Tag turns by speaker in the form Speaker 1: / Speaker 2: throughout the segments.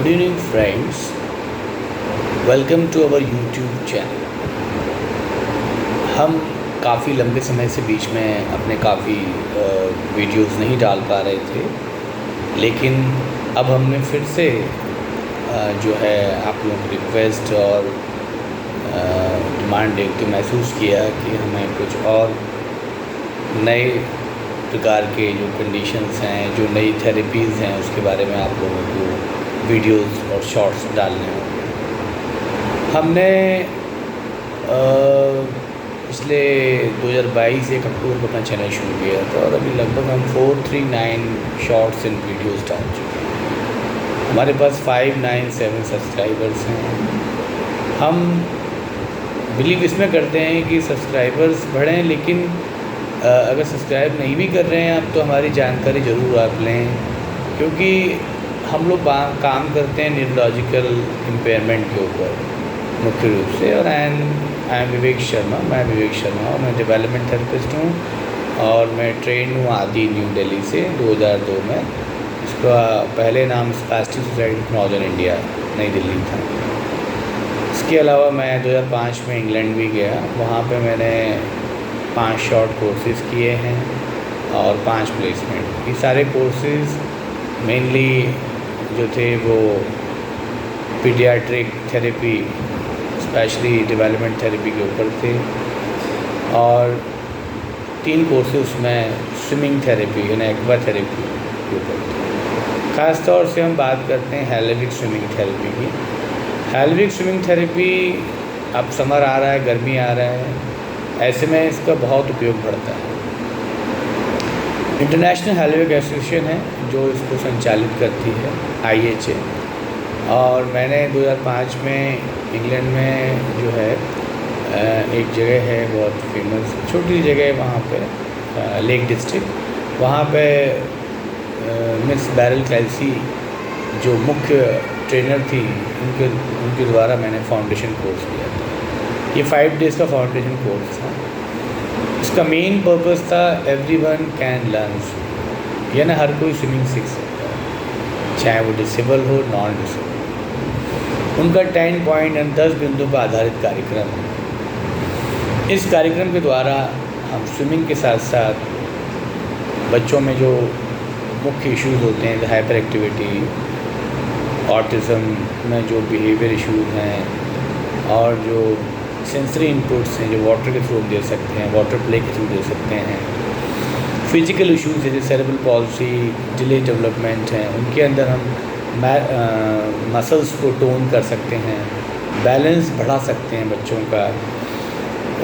Speaker 1: Good evening, friends. Welcome to our YouTube channel. हम काफ़ी लंबे समय से बीच में अपने काफ़ी वीडियोस नहीं डाल पा रहे थे, लेकिन अब हमने फिर से जो है आप लोगों की रिक्वेस्ट और डिमांड देख के महसूस किया कि हमें कुछ और नए प्रकार के जो कंडीशंस हैं, जो नई थेरेपीज़ हैं, उसके बारे में आप लोगों को वीडियोस और शॉर्ट्स डालने होंगे। हमने पिछले 2022 एक अक्टूबर को अपना चैनल शुरू किया था और अभी लगभग हम 439 शॉर्ट्स एंड वीडियोस डाल चुके हैं। हमारे पास 597 सब्सक्राइबर्स हैं। हम बिलीव इसमें करते हैं कि सब्सक्राइबर्स बढ़ें, लेकिन अगर सब्सक्राइब नहीं भी कर रहे हैं आप, तो हमारी जानकारी ज़रूर आप लें, क्योंकि हम लोग काम करते हैं न्यूरोलॉजिकल इम्पेयरमेंट के ऊपर मुख्य रूप से। और आई एम विवेक शर्मा, और मैं डेवलपमेंट थेरेपिस्ट हूँ और मैं ट्रेन हूँ आदि न्यू दिल्ली से 2002 में। इसका पहले नाम spastic society of northern India नई दिल्ली था। इसके अलावा मैं 2005 में इंग्लैंड भी गया। वहाँ पे मैंने 5 शॉर्ट कोर्सेज़ किए हैं और 5 प्लेसमेंट। ये सारे कोर्सेज़ मेनली जो थे वो paediatric therapy, specially development therapy के ऊपर थे, और 3 कोर्सेज में स्विमिंग थेरेपी यानी एक्वा थेरेपी के ऊपर थे। ख़ास तौर से हम बात करते हैं हैलोविक स्विमिंग थेरेपी की। हैलोविक स्विमिंग थेरेपी, अब समर आ रहा है, गर्मी आ रहा है, ऐसे में इसका बहुत उपयोग बढ़ता है। इंटरनेशनल हैलोविक एसोसिएशन है जो इसको संचालित करती है, IHA। और मैंने 2005 में इंग्लैंड में जो है एक जगह है बहुत फेमस, छोटी जगह, वहाँ पे लेक डिस्ट्रिक्ट, वहाँ पे मिस बैरल कैल्सी जो मुख्य ट्रेनर थी, उनके द्वारा मैंने फाउंडेशन कोर्स किया था। ये 5 डेज़ का फाउंडेशन कोर्स था। इसका मेन पर्पस था एवरीवन कैन लर्न, यानी हर कोई स्विमिंग सीख सकता है, चाहे वो डिसेबल हो, नॉन डिसेबल। उनका 10 पॉइंट और 10 बिंदु पर आधारित कार्यक्रम है। इस कार्यक्रम के द्वारा हम स्विमिंग के साथ साथ बच्चों में जो मुख्य इश्यूज़ होते हैं, हाइपर एक्टिविटी, ऑटिज़म में जो बिहेवियर इश्यूज़ हैं, और जो सेंसरी इनपुट्स हैं जो वाटर के थ्रू दे सकते हैं, वाटर प्ले के थ्रू दे सकते हैं, फिजिकल इश्यूज़ जैसे सेरेब्रल पॉल्सी, डिले डेवलपमेंट हैं, उनके अंदर हम मसल्स को टोन कर सकते हैं, बैलेंस बढ़ा सकते हैं बच्चों का,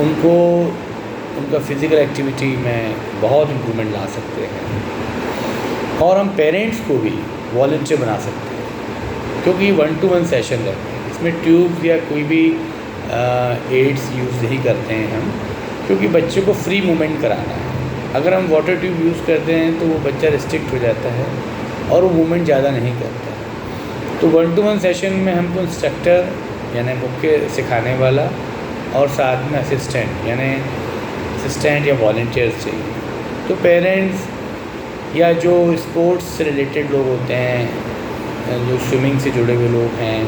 Speaker 1: उनका फिज़िकल एक्टिविटी में बहुत इम्प्रूवमेंट ला सकते हैं। और हम पेरेंट्स को भी वॉलंटियर बना सकते हैं, क्योंकि 1-to-1 सेशन रहते हैं। इसमें ट्यूब्स या कोई भी एड्स यूज़ नहीं करते हैं हम, क्योंकि बच्चे को फ्री मूवमेंट कराना है। अगर हम वाटर ट्यूब यूज़ करते हैं तो वो बच्चा रिस्ट्रिक्ट हो जाता है और वो मूवमेंट ज़्यादा नहीं करता है। तो 1-to-1 सेशन में हमको इंस्ट्रक्टर यानी मुख्य सिखाने वाला और साथ में असिस्टेंट या वॉलंटियर्स चाहिए। तो पेरेंट्स या जो स्पोर्ट्स से रिलेटेड लोग होते हैं, जो स्विमिंग से जुड़े हुए लोग हैं,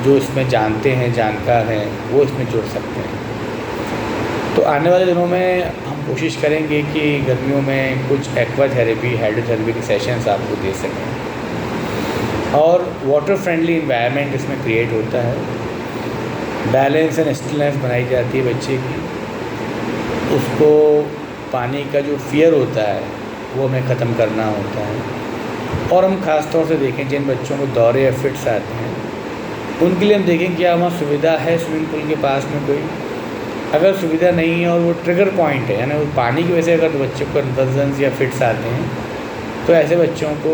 Speaker 1: जो इसमें जानते हैं, जानकार हैं, वो इसमें जुड़ सकते हैं। तो आने वाले दिनों में हम कोशिश करेंगे कि गर्मियों में कुछ एक्वा थेरेपी, हाइड्रोथेरेपी के सेशंस आपको दे सकें, और वाटर फ्रेंडली इन्वायरमेंट इसमें क्रिएट होता है। बैलेंस एंड स्टिलनेस बनाई जाती है बच्चे की, उसको पानी का जो फियर होता है वो हमें ख़त्म करना होता है। और हम ख़ास तौर से देखें जिन बच्चों को दौरे या फिट्स आते हैं, उनके लिए हम देखें क्या वहाँ सुविधा है स्विमिंग पूल के पास में कोई। अगर सुविधा नहीं है और वो ट्रिगर पॉइंट है, यानी वो पानी की वजह से अगर बच्चों को कन्वर्जन्स या फिट्स आते हैं, तो ऐसे बच्चों को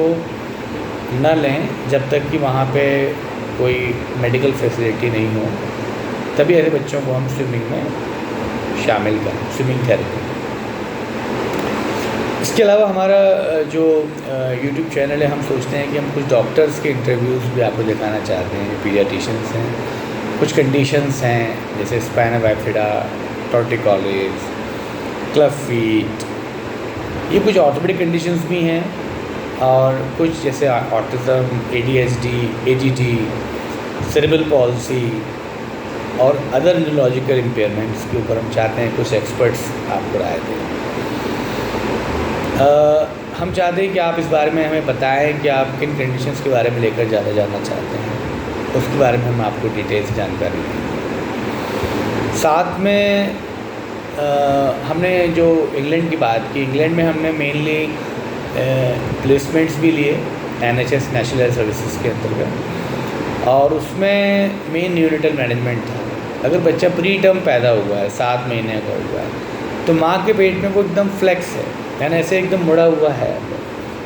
Speaker 1: न लें जब तक कि वहाँ पे कोई मेडिकल फैसिलिटी नहीं हो। तभी ऐसे बच्चों को हम स्विमिंग में शामिल करें, स्विमिंग थेरेपी। इसके अलावा हमारा जो यूट्यूब चैनल है, हम सोचते हैं कि हम कुछ डॉक्टर्स के इंटरव्यूज़ भी आपको दिखाना चाहते हैं, जो पीडियाट्रिशियंस हैं। कुछ कंडीशंस हैं जैसे spina bifida, torticollis, club feet, ये कुछ ऑर्थोपेडिक कंडीशंस भी हैं और कुछ जैसे autism, ADHD, ADD, cerebral palsy और अदर न्यूरोलॉजिकल इम्पेयरमेंट्स के ऊपर हम चाहते हैं कुछ एक्सपर्ट्स आपको राय दें। हम चाहते हैं कि आप इस बारे में हमें बताएं कि आप किन कंडीशंस के बारे में लेकर ज़्यादा जानना चाहते हैं, उसके बारे में हम आपको डिटेल्स जानकारी देंगे। साथ में हमने जो इंग्लैंड की बात की, इंग्लैंड में हमने मेनली प्लेसमेंट्स भी लिए NHS नेशनल हेल्थ सर्विसेज के अंतर्गत, और उसमें मेन न्यूनेटल मैनेजमेंट था। अगर बच्चा प्री टर्म पैदा हुआ है, 7 महीने का हुआ है, तो माँ के पेट में वो एकदम फ्लेक्स है, यानी ऐसे एकदम मुड़ा हुआ है,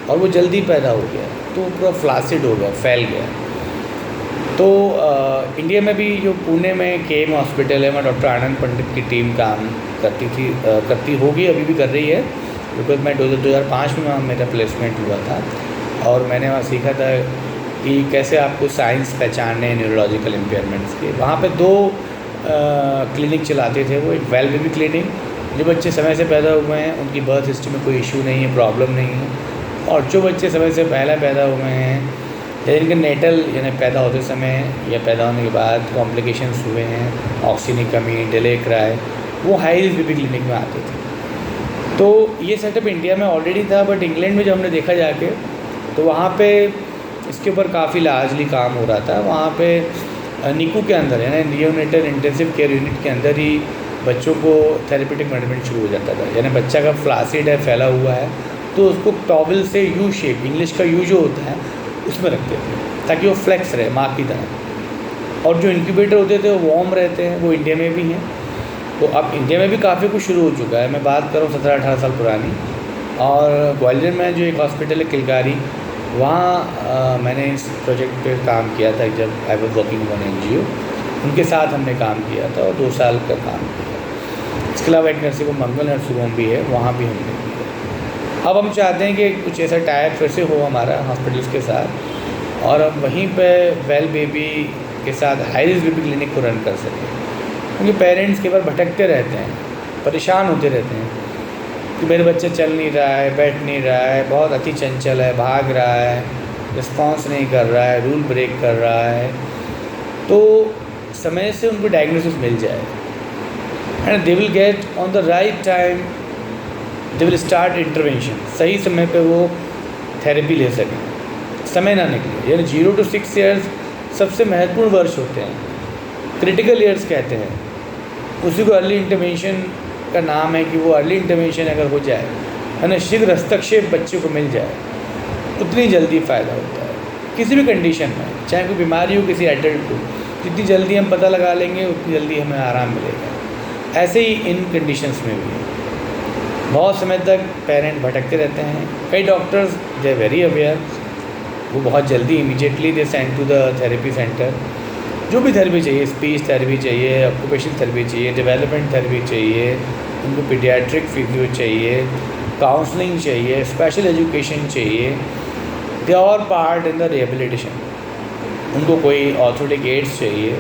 Speaker 1: और वो जल्दी पैदा हो गया तो वो पूरा फ्लासिड हो गया, फैल गया। तो इंडिया में भी जो पुणे में KM हॉस्पिटल है, वहाँ डॉक्टर आनंद पंडित की टीम काम करती होगी, अभी भी कर रही है, बिकॉज मैं 2005 में वहाँ मेरा प्लेसमेंट हुआ था, और मैंने वहाँ सीखा था कि कैसे आपको साइंस पहचानने न्यूरोलॉजिकल इम्पेयरमेंट्स के। वहाँ पे 2 क्लिनिक चलाते थे वो, एक वेल बेबी क्लिनिक, जो बच्चे समय से पैदा हुए हैं उनकी बर्थ हिस्ट्री में कोई इशू नहीं है, प्रॉब्लम नहीं है, और जो बच्चे समय से पहले पैदा हुए हैं या जिनके नेटल यानी पैदा होते समय या पैदा होने के बाद कॉम्प्लिकेशंस हुए हैं, ऑक्सीजन की कमी, डिले क्राई, वो हाई रिस्क बेबी क्लिनिक में आते थे। तो ये सेटअप इंडिया में ऑलरेडी था, बट इंग्लैंड में जब हमने देखा जाके तो वहाँ पे इसके ऊपर काफ़ी लार्जली काम हो रहा था। वहाँ पे निकू के अंदर यानी नियोनेटल इंटेंसिव केयर यूनिट के अंदर ही बच्चों को थेरेपेटिक मैनेजमेंट शुरू हो जाता था। यानी बच्चा का फ्लासिड है, फैला हुआ है, तो उसको टॉवल से यू शेप, इंग्लिश का यू जो होता है उसमें रखते थे ताकि वो फ्लेक्स रहे माँ की तरह। और जो इंक्यूबेटर होते थे वो वार्म रहते हैं, वो इंडिया में भी हैं। तो अब इंडिया में भी काफ़ी कुछ शुरू हो चुका है। मैं बात करूँ 17-18 साल पुरानी, और ग्वालियर में जो एक हॉस्पिटल है किलकारी, वहाँ मैंने इस प्रोजेक्ट पे काम किया था जब I was working one NGO, उनके साथ हमने काम किया था और 2 साल का काम किया। इसके अलावा एक नर्सिंग होम, मंगल नर्सिंग होम भी है, वहाँ भी हमने किया। अब हम चाहते हैं कि कुछ ऐसा टाइप फिर से हो हमारा हॉस्पिटल्स के साथ, और हम वहीं पे वेल बेबी के साथ हाई रिस्क बेबी क्लिनिक को रन कर सकें, क्योंकि पेरेंट्स केवल भटकते रहते हैं, परेशान होते रहते हैं कि मेरे बच्चा चल नहीं रहा है, बैठ नहीं रहा है, बहुत अति चंचल है, भाग रहा है, रिस्पॉन्स नहीं कर रहा है, रूल ब्रेक कर रहा है। तो समय से उनको डायग्नोसिस मिल जाए and they will get on the right time, they will start intervention, सही समय पे वो थेरेपी ले सकें, समय ना निकले। यानी 0 to 6 ईयर्स सबसे महत्वपूर्ण वर्ष होते हैं, क्रिटिकल ईयर्स कहते हैं। उसी को अर्ली इंटरवेंशन का नाम है कि वो अर्ली इंटरवेंशन अगर हो जाए, है ना, शीघ्र हस्तक्षेप बच्चे को मिल जाए, उतनी जल्दी फ़ायदा होता है किसी भी कंडीशन में, चाहे कोई बीमारी हो किसी एडल्ट को। जितनी जल्दी हम पता लगा लेंगे उतनी जल्दी हमें आराम मिलेगा। ऐसे ही इन कंडीशंस में भी बहुत समय तक पेरेंट भटकते रहते हैं। कई doctors they are very aware, वो बहुत जल्दी immediately they send to the therapy centre. जो भी थेरेपी चाहिए, स्पीच थेरेपी चाहिए, ऑक्यूपेशनल थेरेपी चाहिए, डेवलपमेंट थेरेपी चाहिए, उनको पीडियाट्रिक फिजियो चाहिए, काउंसलिंग चाहिए, स्पेशल एजुकेशन चाहिए, they are part in the rehabilitation. उनको कोई ऑर्थोटिक एड्स चाहिए,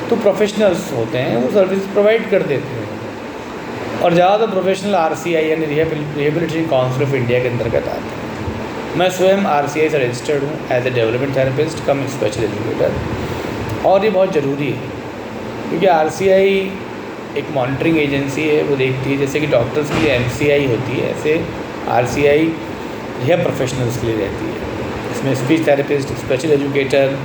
Speaker 1: तो प्रोफेशनल्स होते हैं वो सर्विस प्रोवाइड कर देते हैं। और ज़्यादातर प्रोफेशनल RCI यानी रिहेबिलिटेशन काउंसिल ऑफ इंडिया के अंतर्गत आते हैं। मैं स्वयं RCI से रजिस्टर्ड हूँ as a development therapist cum special educator, और ये बहुत ज़रूरी है क्योंकि RCI एक मॉनिटरिंग एजेंसी है, वो देखती है जैसे कि डॉक्टर्स के लिए MCI होती है, ऐसे RCI रिहेब प्रोफेशनल्स के लिए रहती है। इसमें speech therapist, special educator,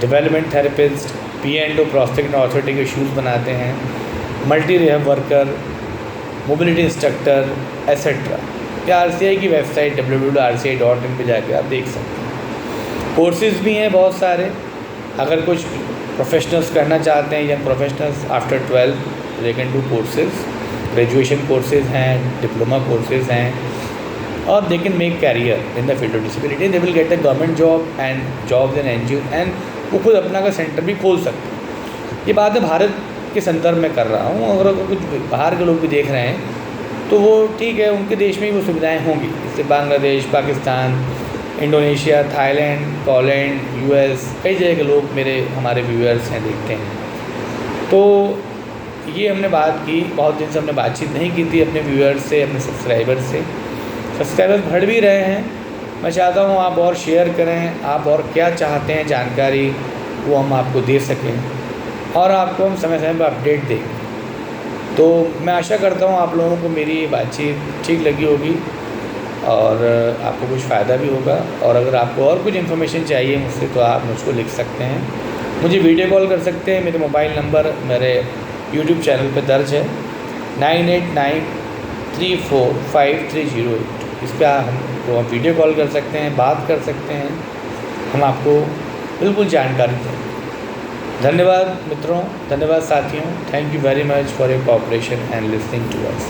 Speaker 1: development therapist, P&O prosthetic and orthotic issues बनाते हैं, multi rehab worker, mobility instructor etcetera. या RCI की वेबसाइट www.rci.in पे जाकर आप देख सकते हैं। कोर्सेज़ भी हैं बहुत सारे, अगर कुछ प्रोफेशनल्स करना चाहते हैं या professionals after 12 they can do courses, graduation courses हैं, डिप्लोमा कोर्सेज़ हैं, और they can make career in the field of disability. They will get a government job and jobs in NGO, and वो खुद अपना का सेंटर भी खोल सकते हैं। ये बात है भारत के संदर्भ में कर रहा हूँ, अगर कुछ बाहर के लोग भी देख रहे हैं तो वो ठीक है, उनके देश में ही वो सुविधाएँ होंगी। जैसे Bangladesh, Pakistan, Indonesia, Thailand, Poland, US, कई जगह के लोग हमारे व्यूअर्स हैं, देखते हैं। तो ये हमने बात की, बहुत दिन से हमने बातचीत नहीं की थी अपने व्यूअर्स से, अपने सब्सक्राइबर्स से। सब्सक्राइबर्स बढ़ भी रहे हैं, मैं चाहता हूँ आप और शेयर करें, आप और क्या चाहते हैं जानकारी वो हम आपको दे सकें और आपको हम समय समय पर अपडेट दें। तो मैं आशा करता हूँ आप लोगों को मेरी ये बातचीत ठीक लगी होगी और आपको कुछ फ़ायदा भी होगा। और अगर आपको और कुछ इन्फॉर्मेशन चाहिए मुझसे तो आप मुझको लिख सकते हैं, मुझे वीडियो कॉल कर सकते हैं। मेरे मोबाइल नंबर मेरे यूट्यूब चैनल पे दर्ज है 9893453008। इस पर हमको आप वीडियो कॉल कर सकते हैं, बात कर सकते हैं, हम आपको बिल्कुल जानकारी दें। धन्यवाद मित्रों, धन्यवाद साथियों। Thank you very much for your cooperation and listening to us.